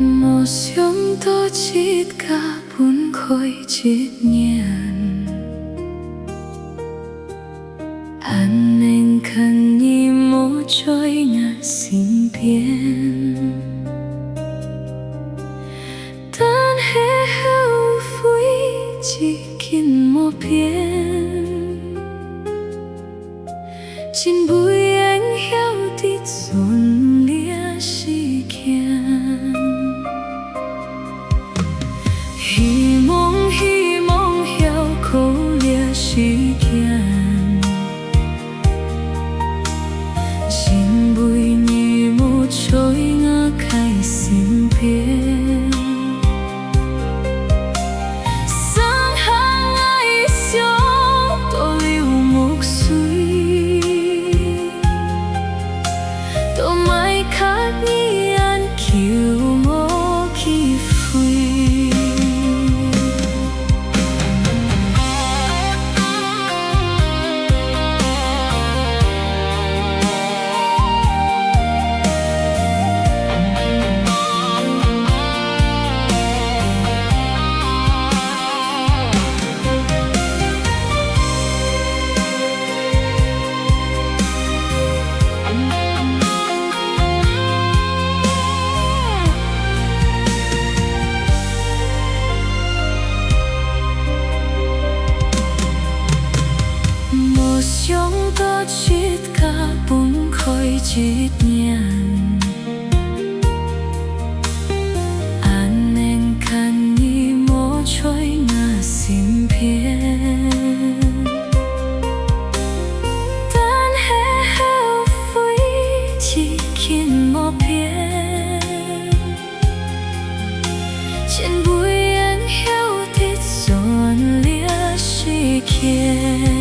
没想到一家分开一年，还能看你没在我身边，但是后悔至今没变，真不愿晓得存了时间。希望还苦了时间，因为你没在我开身边，伤害爱上都流目水，都莫卡你安求无机会。没想到一家分开一年，还能看你没在我身边，但是后悔至今没变，真不愿晓得存了时间。